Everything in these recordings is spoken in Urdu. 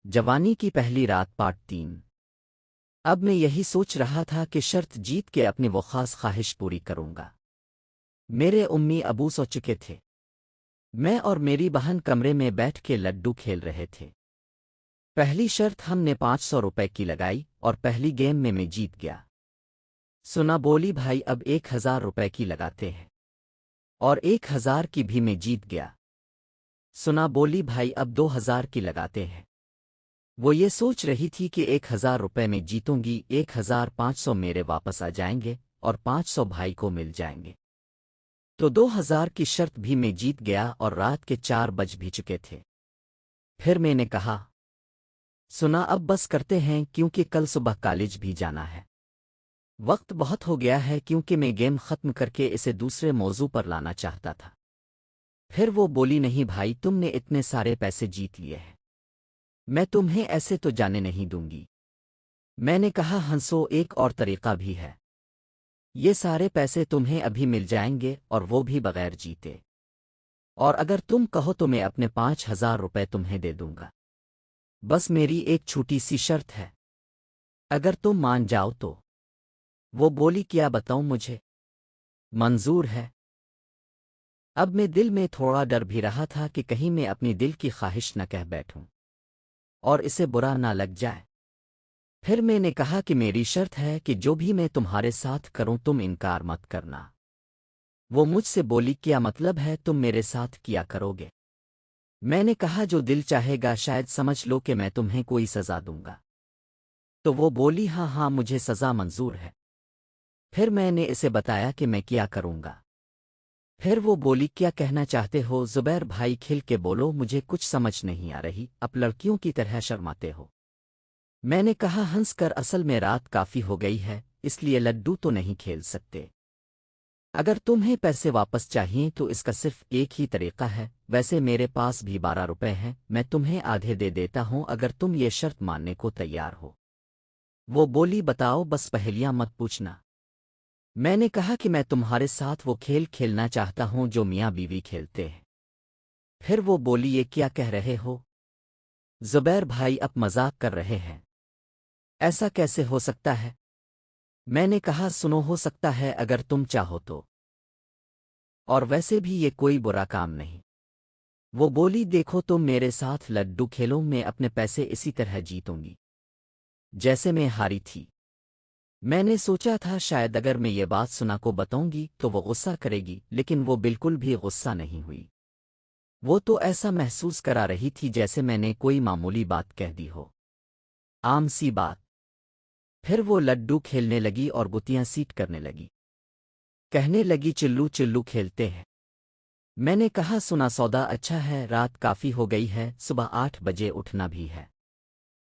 جوانی کی پہلی رات پارٹ 3۔ اب میں یہی سوچ رہا تھا کہ شرط جیت کے اپنی وہ خاص خواہش پوری کروں گا۔ میرے امی ابو سو چکے تھے۔ میں اور میری بہن کمرے میں بیٹھ کے لڈو کھیل رہے تھے۔ پہلی شرط ہم نے 500 روپے کی لگائی اور پہلی گیم میں جیت گیا۔ سنا بولی بھائی اب 1000 روپے کی لگاتے ہیں، اور 1000 کی بھی میں جیت گیا۔ سنا بولی بھائی اب 2000 کی لگاتے ہیں۔ وہ یہ سوچ رہی تھی کہ 1000 روپے میں جیتوں گی، 1500 میرے واپس آ جائیں گے اور 500 بھائی کو مل جائیں گے۔ تو 2000 کی شرط بھی میں جیت گیا اور رات کے 4 بج بھی چکے تھے۔ پھر میں نے کہا سنا اب بس کرتے ہیں کیونکہ کل صبح کالج بھی جانا ہے۔ وقت بہت ہو گیا ہے کیونکہ میں گیم ختم کر کے اسے دوسرے موضوع پر لانا چاہتا تھا۔ پھر وہ بولی نہیں بھائی تم نے اتنے سارے پیسے جیت لیے ہیں، میں تمہیں ایسے تو جانے نہیں دوں گی۔ میں نے کہا ہنسو ایک اور طریقہ بھی ہے، یہ سارے پیسے تمہیں ابھی مل جائیں گے اور وہ بھی بغیر جیتے، اور اگر تم کہو تو میں اپنے 5000 روپے تمہیں دے دوں گا۔ بس میری ایک چھوٹی سی شرط ہے، اگر تم مان جاؤ تو۔ وہ بولی کیا بتاؤں مجھے؟ منظور ہے۔ اب میں دل میں تھوڑا ڈر بھی رہا تھا کہ کہیں میں اپنی دل کی خواہش نہ کہہ بیٹھوں اور اسے برا نہ لگ جائے۔ پھر میں نے کہا کہ میری شرط ہے کہ جو بھی میں تمہارے ساتھ کروں تم انکار مت کرنا۔ وہ مجھ سے بولی کیا مطلب ہے تم میرے ساتھ کیا کرو گے؟ میں نے کہا جو دل چاہے گا، شاید سمجھ لو کہ میں تمہیں کوئی سزا دوں گا۔ تو وہ بولی ہاں ہاں مجھے سزا منظور ہے۔ پھر میں نے اسے بتایا کہ میں کیا کروں گا۔ پھر وہ بولی کیا کہنا چاہتے ہو زبیر بھائی؟ کھل کے بولو، مجھے کچھ سمجھ نہیں آ رہی، اب لڑکیوں کی طرح شرماتے ہو۔ میں نے کہا ہنس کر اصل میں رات کافی ہو گئی ہے، اس لیے لڈو تو نہیں کھیل سکتے۔ اگر تمہیں پیسے واپس چاہیے تو اس کا صرف ایک ہی طریقہ ہے، ویسے میرے پاس بھی 12 روپے ہیں، میں تمہیں آدھے دے دیتا ہوں اگر تم یہ شرط ماننے کو تیار ہو۔ وہ بولی بتاؤ بس پہلیاں مت پوچھنا۔ میں نے کہا کہ میں تمہارے ساتھ وہ کھیل کھیلنا چاہتا ہوں جو میاں بیوی کھیلتے ہیں۔ پھر وہ بولی یہ کیا کہہ رہے ہو زبیر بھائی؟ اب مذاق کر رہے ہیں، ایسا کیسے ہو سکتا ہے؟ میں نے کہا سنو ہو سکتا ہے اگر تم چاہو تو، اور ویسے بھی یہ کوئی برا کام نہیں۔ وہ بولی دیکھو تم میرے ساتھ لڈو کھیلو، میں اپنے پیسے اسی طرح جیتوں گی جیسے میں ہاری تھی۔ میں نے سوچا تھا شاید اگر میں یہ بات سنا کو بتاؤں گی تو وہ غصہ کرے گی، لیکن وہ بالکل بھی غصہ نہیں ہوئی۔ وہ تو ایسا محسوس کرا رہی تھی جیسے میں نے کوئی معمولی بات کہہ دی ہو، عام سی بات۔ پھر وہ لڈو کھیلنے لگی اور گتیاں سیٹ کرنے لگی، کہنے لگی چلو چلو کھیلتے ہیں۔ میں نے کہا سنا سودا اچھا ہے، رات کافی ہو گئی ہے، صبح 8 بجے اٹھنا بھی ہے۔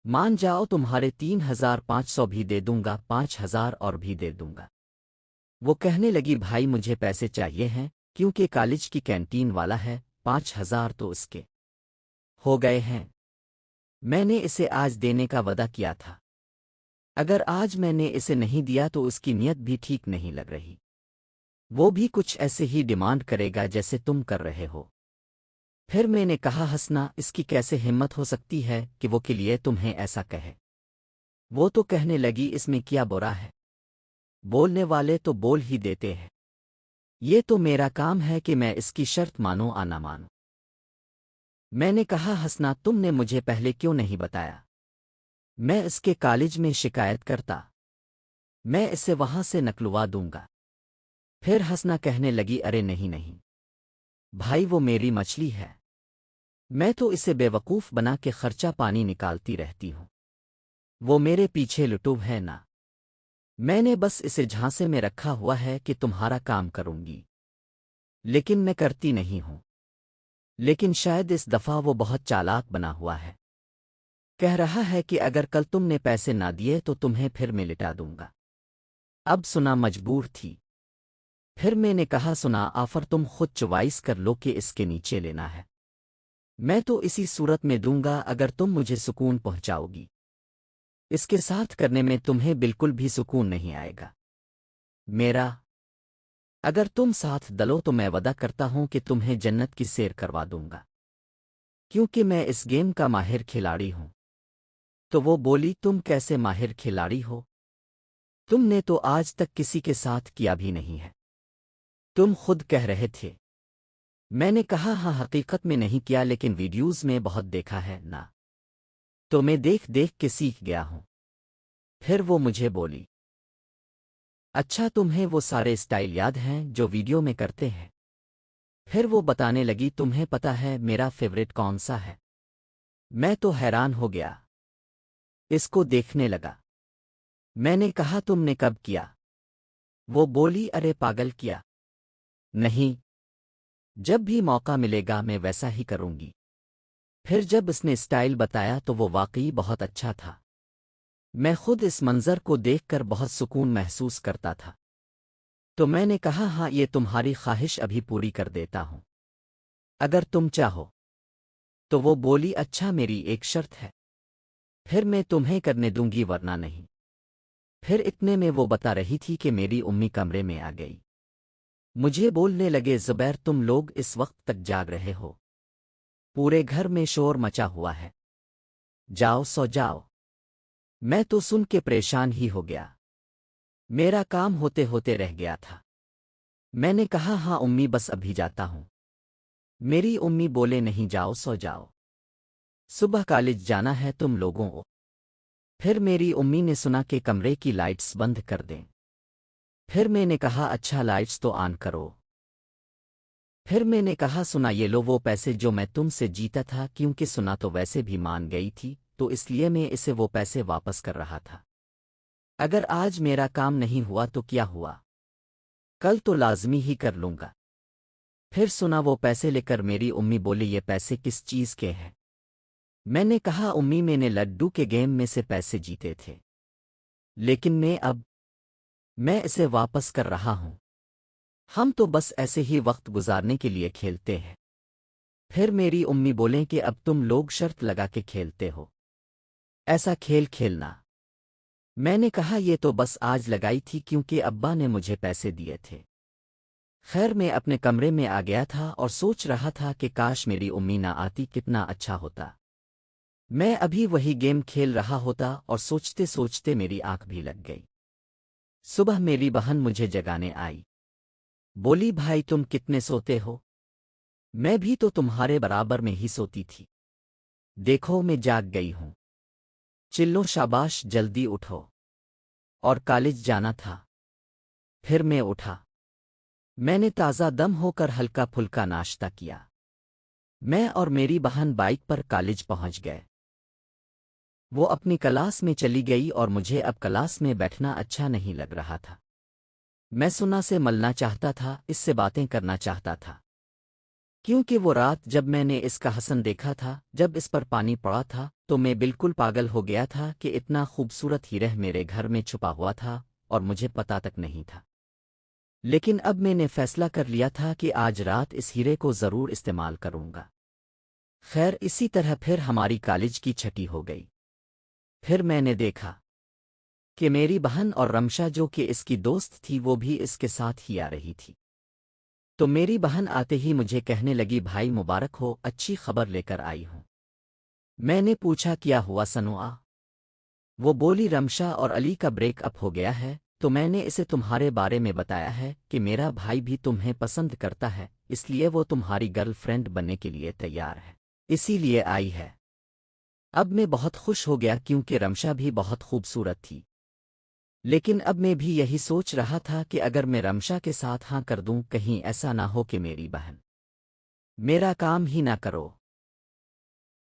مان جاؤ تمہارے 3500 بھی دے دوں گا، 5000 اور بھی دے دوں گا۔ وہ کہنے لگی بھائی مجھے پیسے چاہیے ہیں کیونکہ کالج کی کینٹین والا ہے، 5000 تو اس کے ہو گئے ہیں۔ میں نے اسے آج دینے کا وعدہ کیا تھا، اگر آج میں نے اسے نہیں دیا تو اس کی نیت بھی ٹھیک نہیں لگ رہی، وہ بھی کچھ ایسے ہی ڈیمانڈ کرے گا جیسے تم کر رہے ہو۔ پھر میں نے کہا ہنسنا، اس کی کیسے ہمت ہو سکتی ہے کہ وہ کے لیے تمہیں ایسا کہے؟ وہ تو کہنے لگی اس میں کیا برا ہے، بولنے والے تو بول ہی دیتے ہیں، یہ تو میرا کام ہے کہ میں اس کی شرط مانوں یا نہ مانوں۔ میں نے کہا ہنسنا تم نے مجھے پہلے کیوں نہیں بتایا؟ میں اس کے کالج میں شکایت کرتا، میں اسے وہاں سے نکلوا دوں گا۔ پھر ہنسنا کہنے لگی ارے نہیں نہیں بھائی، وہ میری مچھلی ہے، میں تو اسے بے وقوف بنا کے خرچہ پانی نکالتی رہتی ہوں، وہ میرے پیچھے لٹو ہے نا، میں نے بس اسے جھانسے میں رکھا ہوا ہے کہ تمہارا کام کروں گی، لیکن میں کرتی نہیں ہوں۔ لیکن شاید اس دفعہ وہ بہت چالاک بنا ہوا ہے، کہہ رہا ہے کہ اگر کل تم نے پیسے نہ دیے تو تمہیں پھر میں لٹا دوں گا۔ اب سنا مجبور تھی۔ پھر میں نے کہا سنا آفر تم خود چوائس کر لو کہ اس کے نیچے لینا ہے، میں تو اسی صورت میں دوں گا اگر تم مجھے سکون پہنچاؤ گی، اس کے ساتھ کرنے میں تمہیں بالکل بھی سکون نہیں آئے گا میرا۔ اگر تم ساتھ دلو تو میں وعدہ کرتا ہوں کہ تمہیں جنت کی سیر کروا دوں گا، کیونکہ میں اس گیم کا ماہر کھلاڑی ہوں۔ تو وہ بولی تم کیسے ماہر کھلاڑی ہو؟ تم نے تو آج تک کسی کے ساتھ کیا بھی نہیں ہے۔ تم خود کہہ رہے تھے۔ میں نے کہا ہاں حقیقت میں نہیں کیا لیکن ویڈیوز میں بہت دیکھا ہے نا، تو میں دیکھ دیکھ کے سیکھ گیا ہوں۔ پھر وہ مجھے بولی اچھا تمہیں وہ سارے اسٹائل یاد ہیں جو ویڈیو میں کرتے ہیں؟ پھر وہ بتانے لگی تمہیں پتا ہے میرا فیوریٹ کون سا ہے؟ میں تو حیران ہو گیا، اس کو دیکھنے لگا۔ میں نے کہا تم نے کب کیا؟ وہ بولی ارے پاگل کیا نہیں، جب بھی موقع ملے گا میں ویسا ہی کروں گی۔ پھر جب اس نے اسٹائل بتایا تو وہ واقعی بہت اچھا تھا۔ میں خود اس منظر کو دیکھ کر بہت سکون محسوس کرتا تھا۔ تو میں نے کہا ہاں یہ تمہاری خواہش ابھی پوری کر دیتا ہوں اگر تم چاہو۔ تو وہ بولی اچھا میری ایک شرط ہے، پھر میں تمہیں کرنے دوں گی ورنہ نہیں۔ پھر اتنے میں وہ بتا رہی تھی کہ میری امی کمرے میں آ گئی۔ مجھے بولنے لگے زبیر تم لوگ اس وقت تک جاگ رہے ہو، پورے گھر میں شور مچا ہوا ہے، جاؤ سو جاؤ۔ میں تو سن کے پریشان ہی ہو گیا، میرا کام ہوتے ہوتے رہ گیا تھا۔ میں نے کہا ہاں امی بس ابھی جاتا ہوں۔ میری امی بولے نہیں جاؤ سو جاؤ، صبح کالج جانا ہے تم لوگوں کو۔ پھر میری امی نے سنا کہ کمرے کی لائٹس بند کر دیں۔ پھر میں نے کہا اچھا لائٹس تو آن کرو۔ پھر میں نے کہا سنا یہ لو وہ پیسے جو میں تم سے جیتا تھا، کیونکہ سنا تو ویسے بھی مان گئی تھی تو اس لیے میں اسے وہ پیسے واپس کر رہا تھا۔ اگر آج میرا کام نہیں ہوا تو کیا ہوا، کل تو لازمی ہی کر لوں گا۔ پھر سنا وہ پیسے لے کر میری امی بولی یہ پیسے کس چیز کے ہیں؟ میں نے کہا امی میں نے لڈو کے گیم میں سے پیسے جیتے تھے، لیکن میں اسے واپس کر رہا ہوں۔ ہم تو بس ایسے ہی وقت گزارنے کے لیے کھیلتے ہیں۔ پھر میری امی بولیں کہ اب تم لوگ شرط لگا کے کھیلتے ہو، ایسا کھیل کھیلنا۔ میں نے کہا یہ تو بس آج لگائی تھی کیونکہ ابا نے مجھے پیسے دیے تھے۔ خیر میں اپنے کمرے میں آ گیا تھا اور سوچ رہا تھا کہ کاش میری امی نہ آتی کتنا اچھا ہوتا۔ میں ابھی وہی گیم کھیل رہا ہوتا اور سوچتے سوچتے میری آنکھ بھی لگ گئی۔ صبح میری بہن مجھے جگانے آئی، بولی بھائی تم کتنے سوتے ہو؟ میں بھی تو تمہارے برابر میں ہی سوتی تھی، دیکھو میں جاگ گئی ہوں۔ چلو شاباش جلدی اٹھو، اور کالج جانا تھا۔ پھر میں اٹھا، میں نے تازہ دم ہو کر ہلکا پھلکا ناشتہ کیا۔ میں اور میری بہن بائک پر کالج پہنچ گئے۔ وہ اپنی کلاس میں چلی گئی اور مجھے اب کلاس میں بیٹھنا اچھا نہیں لگ رہا تھا۔ میں سنا سے ملنا چاہتا تھا، اس سے باتیں کرنا چاہتا تھا، کیونکہ وہ رات جب میں نے اس کا حسن دیکھا تھا، جب اس پر پانی پڑا تھا تو میں بالکل پاگل ہو گیا تھا کہ اتنا خوبصورت ہیرہ میرے گھر میں چھپا ہوا تھا اور مجھے پتا تک نہیں تھا۔ لیکن اب میں نے فیصلہ کر لیا تھا کہ آج رات اس ہیرے کو ضرور استعمال کروں گا۔ خیر اسی طرح پھر ہماری کالج کی چھٹی ہو گئی۔ پھر میں نے دیکھا کہ میری بہن اور رمشا جو کہ اس کی دوست تھی وہ بھی اس کے ساتھ ہی آ رہی تھی۔ تو میری بہن آتے ہی مجھے کہنے لگی بھائی مبارک ہو، اچھی خبر لے کر آئی ہوں۔ میں نے پوچھا کیا ہوا سنوا؟ وہ بولی رمشا اور علی کا بریک اپ ہو گیا ہے، تو میں نے اسے تمہارے بارے میں بتایا ہے کہ میرا بھائی بھی تمہیں پسند کرتا ہے، اس لیے وہ تمہاری گرل فرینڈ بننے کے لیے تیار ہے، اسی لیے آئی ہے۔ اب میں بہت خوش ہو گیا کیونکہ رمشا بھی بہت خوبصورت تھی، لیکن اب میں بھی یہی سوچ رہا تھا کہ اگر میں رمشا کے ساتھ ہاں کر دوں کہیں ایسا نہ ہو کہ میری بہن میرا کام ہی نہ کرو۔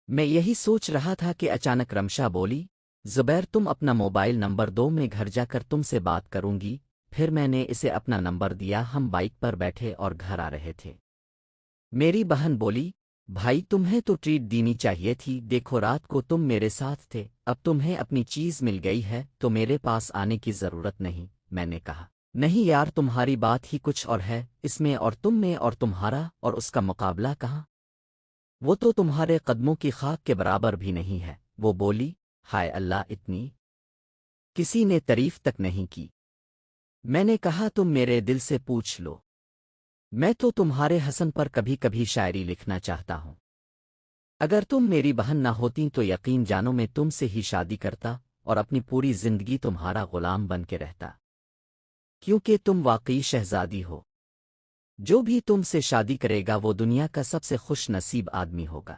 میں یہی سوچ رہا تھا کہ اچانک رمشا بولی زبیر تم اپنا موبائل نمبر دو، میں گھر جا کر تم سے بات کروں گی۔ پھر میں نے اسے اپنا نمبر دیا، ہم بائک پر بیٹھے اور گھر آ رہے تھے۔ میری بہن بولی بھائی تمہیں تو ٹریٹ دینی چاہیے تھی، دیکھو رات کو تم میرے ساتھ تھے، اب تمہیں اپنی چیز مل گئی ہے تو میرے پاس آنے کی ضرورت نہیں۔ میں نے کہا نہیں یار تمہاری بات ہی کچھ اور ہے، اس میں اور تم میں اور تمہارا اور اس کا مقابلہ کہاں؟ وہ تو تمہارے قدموں کی خاک کے برابر بھی نہیں ہے۔ وہ بولی ہائے اللہ اتنی کسی نے تعریف تک نہیں کی۔ میں نے کہا تم میرے دل سے پوچھ لو، میں تو تمہارے حسن پر کبھی کبھی شاعری لکھنا چاہتا ہوں۔ اگر تم میری بہن نہ ہوتی تو یقین جانو میں تم سے ہی شادی کرتا اور اپنی پوری زندگی تمہارا غلام بن کے رہتا، کیونکہ تم واقعی شہزادی ہو۔ جو بھی تم سے شادی کرے گا وہ دنیا کا سب سے خوش نصیب آدمی ہوگا۔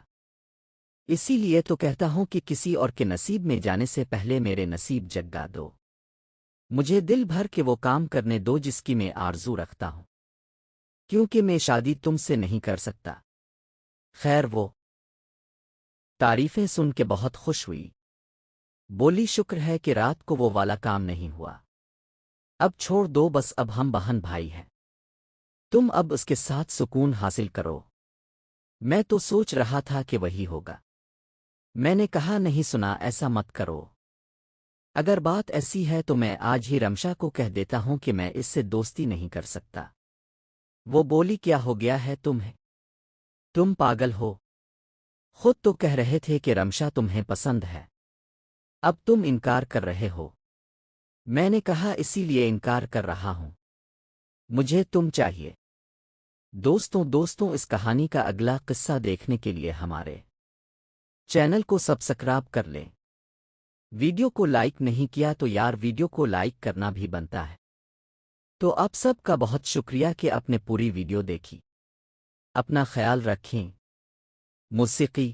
اسی لیے تو کہتا ہوں کہ کسی اور کے نصیب میں جانے سے پہلے میرے نصیب جگا دو، مجھے دل بھر کے وہ کام کرنے دو جس کی میں آرزو رکھتا ہوں، کیونکہ میں شادی تم سے نہیں کر سکتا۔ خیر وہ تعریفیں سن کے بہت خوش ہوئی، بولی شکر ہے کہ رات کو وہ والا کام نہیں ہوا، اب چھوڑ دو، بس اب ہم بہن بھائی ہیں، تم اب اس کے ساتھ سکون حاصل کرو۔ میں تو سوچ رہا تھا کہ وہی ہوگا، میں نے کہا نہیں سنا، ایسا مت کرو، اگر بات ایسی ہے تو میں آج ہی رمشا کو کہہ دیتا ہوں کہ میں اس سے دوستی نہیں کر سکتا۔ وہ بولی کیا ہو گیا ہے تمہیں؟ تم پاگل ہو؟ خود تو کہہ رہے تھے کہ رمشا تمہیں پسند ہے، اب تم انکار کر رہے ہو۔ میں نے کہا اسی لیے انکار کر رہا ہوں، مجھے تم چاہیے۔ دوستوں اس کہانی کا اگلا قصہ دیکھنے کے لیے ہمارے چینل کو سبسکرائب کر لیں۔ ویڈیو کو لائک نہیں کیا تو یار ویڈیو کو لائک کرنا بھی بنتا ہے۔ تو آپ سب کا بہت شکریہ کہ آپ نے پوری ویڈیو دیکھی، اپنا خیال رکھیں۔ موسیقی